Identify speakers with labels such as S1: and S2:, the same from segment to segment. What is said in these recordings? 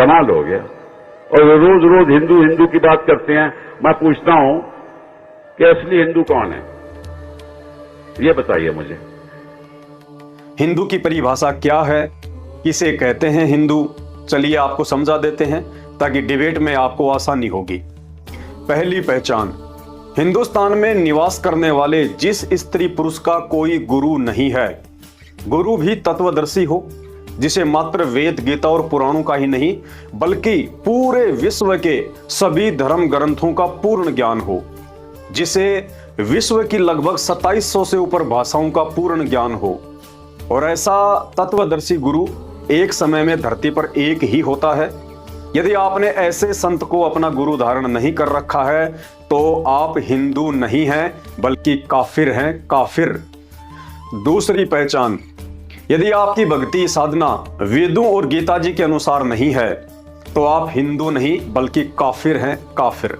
S1: कमाल हो गया। और रोज रोज हिंदू हिंदू की बात करते हैं। मैं पूछता हूं कि असली हिंदू कौन है, ये बताइए मुझे।
S2: हिंदू की परिभाषा क्या है, किसे कहते हैं हिंदू, चलिए आपको समझा देते हैं ताकि डिबेट में आपको आसानी होगी। पहली पहचान, हिंदुस्तान में निवास करने वाले जिस स्त्री पुरुष का कोई गुरु नहीं है, गुरु भी तत्वदर्शी हो, जिसे मात्र वेद गीता और पुराणों का ही नहीं बल्कि पूरे विश्व के सभी धर्म ग्रंथों का पूर्ण ज्ञान हो, जिसे विश्व की लगभग 2700 से ऊपर भाषाओं का पूर्ण ज्ञान हो। और ऐसा तत्वदर्शी गुरु एक समय में धरती पर एक ही होता है। यदि आपने ऐसे संत को अपना गुरु धारण नहीं कर रखा है तो आप हिंदू नहीं हैं बल्कि काफिर हैं, काफिर। दूसरी पहचान, यदि आपकी भक्ति साधना वेदों और गीता जी के अनुसार नहीं है तो आप हिंदू नहीं बल्कि काफिर हैं, काफिर।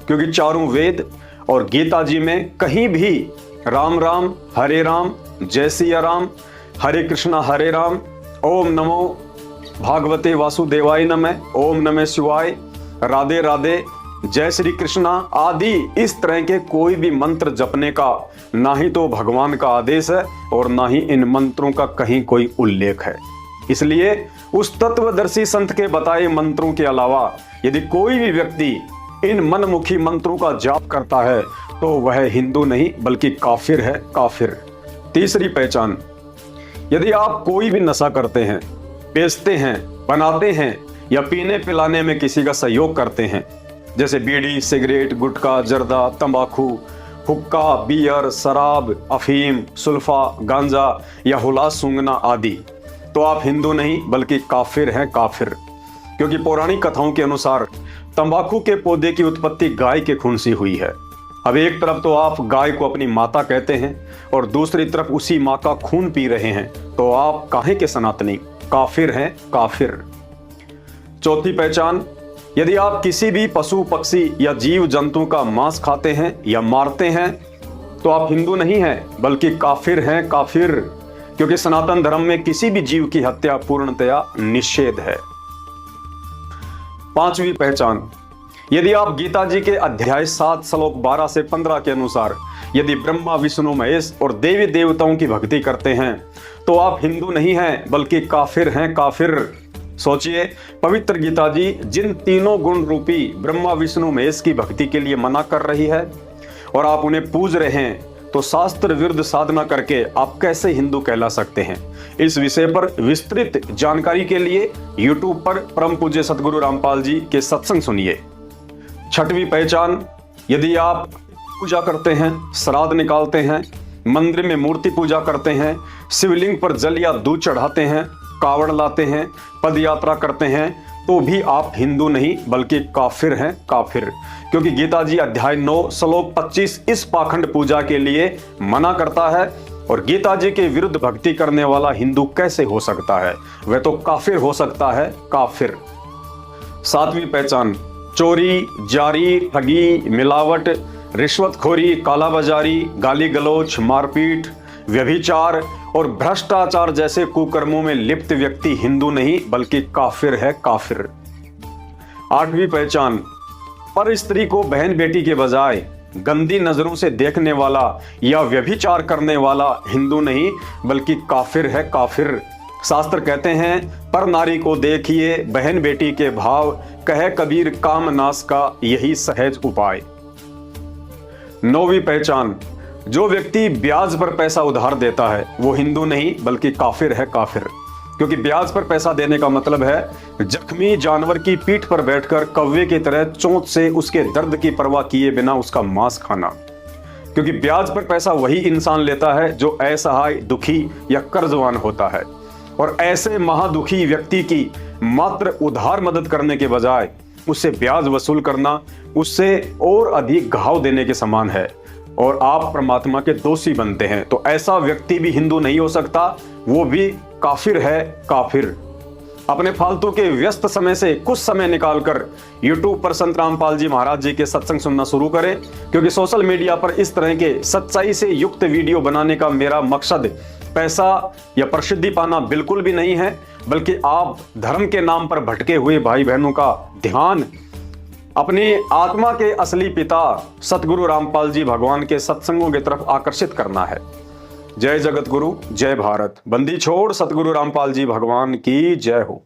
S2: क्योंकि चारों वेद और गीता जी में कहीं भी राम राम, हरे राम, जय सिया राम, हरे कृष्णा हरे राम, ओम नमो भागवते वासुदेवाय नमः, ओम नमः शिवाय, राधे राधे, जय श्री कृष्णा आदि इस तरह के कोई भी मंत्र जपने का ना ही तो भगवान का आदेश है और ना ही इन मंत्रों का कहीं कोई उल्लेख है। इसलिए उस तत्वदर्शी संत के बताए मंत्रों के अलावा यदि कोई भी व्यक्ति इन मनमुखी मंत्रों का जाप करता है तो वह हिंदू नहीं बल्कि काफिर है, काफिर। तीसरी पहचान, यदि आप कोई भी नशा करते हैं, बेचते हैं, बनाते हैं या पीने पिलाने में किसी का सहयोग करते हैं, जैसे बीड़ी, सिगरेट, गुटखा, जर्दा, तंबाकू, हुक्का, बियर, शराब, अफीम, सुल्फा, गांजा या हुलास सूंघना आदि, तो आप हिंदू नहीं बल्कि काफिर हैं, काफिर। क्योंकि पौराणिक कथाओं के अनुसार तंबाकू के पौधे की उत्पत्ति गाय के खून से हुई है। अब एक तरफ तो आप गाय को अपनी माता कहते हैं और दूसरी तरफ उसी माँ का खून पी रहे हैं, तो आप काहे के सनातनी, काफिर हैं, काफिर। चौथी पहचान, यदि आप किसी भी पशु पक्षी या जीव जंतु का मांस खाते हैं या मारते हैं तो आप हिंदू नहीं हैं बल्कि काफिर हैं, काफिर। क्योंकि सनातन धर्म में किसी भी जीव की हत्या पूर्णतया निषेध है। पांचवी पहचान, यदि आप गीता जी के अध्याय 7 श्लोक 12 से 15 के अनुसार यदि ब्रह्मा, विष्णु, महेश और देवी देवताओं की भक्ति करते हैं तो आप हिंदू नहीं हैं बल्कि काफिर हैं, काफिर। सोचिए, पवित्र गीता जी जिन तीनों गुण रूपी ब्रह्मा, विष्णु, महेश की भक्ति के लिए मना कर रही है और आप उन्हें पूज रहे हैं, तो शास्त्र विरुद्ध साधना करके आप कैसे हिंदू कहला सकते हैं। इस विषय पर विस्तृत जानकारी के लिए YouTube पर परम पूज्य सतगुरु रामपाल जी के सत्संग सुनिए। छठवीं पहचान, यदि आप पूजा करते हैं, श्राद्ध निकालते हैं, मंदिर में मूर्ति पूजा करते हैं, शिवलिंग पर जल या दूध चढ़ाते हैं, कावड़ लाते हैं, पद यात्रा करते हैं, तो भी आप हिंदू नहीं बल्कि काफिर हैं, काफिर। क्योंकि गीता जी अध्याय 9 श्लोक 25 इस पाखंड पूजा के लिए मना करता है और गीता जी के विरुद्ध भक्ति करने वाला हिंदू कैसे हो सकता है, वह तो काफिर हो सकता है, काफिर। सातवीं पहचान, चोरी, जारी, ठगी, मिलावट, रिश्वतखोरी, कालाबाजारी, गाली गलौच, मारपीट, व्यभिचार और भ्रष्टाचार जैसे कुकर्मों में लिप्त व्यक्ति हिंदू नहीं बल्कि काफिर है, काफिर। आठवीं पहचान, पर स्त्री को बहन बेटी के बजाय गंदी नजरों से देखने वाला या व्यभिचार करने वाला हिंदू नहीं बल्कि काफिर है, काफिर। शास्त्र कहते हैं, पर नारी को देखिए बहन बेटी के भाव, कहे कबीर काम नाश का यही सहज उपाय। नौवीं पहचान, जो व्यक्ति ब्याज पर पैसा उधार देता है वो हिंदू नहीं बल्कि काफिर है, काफिर। क्योंकि ब्याज पर पैसा देने का मतलब है जख्मी जानवर की पीठ पर बैठकर कौवे की तरह चोंच से उसके दर्द की परवाह किए बिना उसका मांस खाना। क्योंकि ब्याज पर पैसा वही इंसान लेता है जो असहाय, दुखी या कर्जवान होता है, और ऐसे महादुखी व्यक्ति की मात्र उधार मदद करने के बजाय उससे ब्याज वसूल करना उससे और अधिक घाव देने के समान है और आप परमात्मा के दोषी बनते हैं। तो ऐसा व्यक्ति भी हिंदू नहीं हो सकता, वो भी काफिर है, काफिर। अपने फालतू के व्यस्त समय से कुछ समय निकालकर YouTube पर संत रामपाल जी महाराज जी के सत्संग सुनना शुरू करें, क्योंकि सोशल मीडिया पर इस तरह के सच्चाई से युक्त वीडियो बनाने का मेरा मकसद पैसा या प्रसिद्धि पाना बिल्कुल भी नहीं है, बल्कि आप धर्म के नाम पर भटके हुए भाई बहनों का ध्यान अपनी आत्मा के असली पिता सतगुरु रामपाल जी भगवान के सत्संगों की तरफ आकर्षित करना है। जय जगत गुरु, जय भारत। बंदी छोड़ सतगुरु रामपाल जी भगवान की जय हो।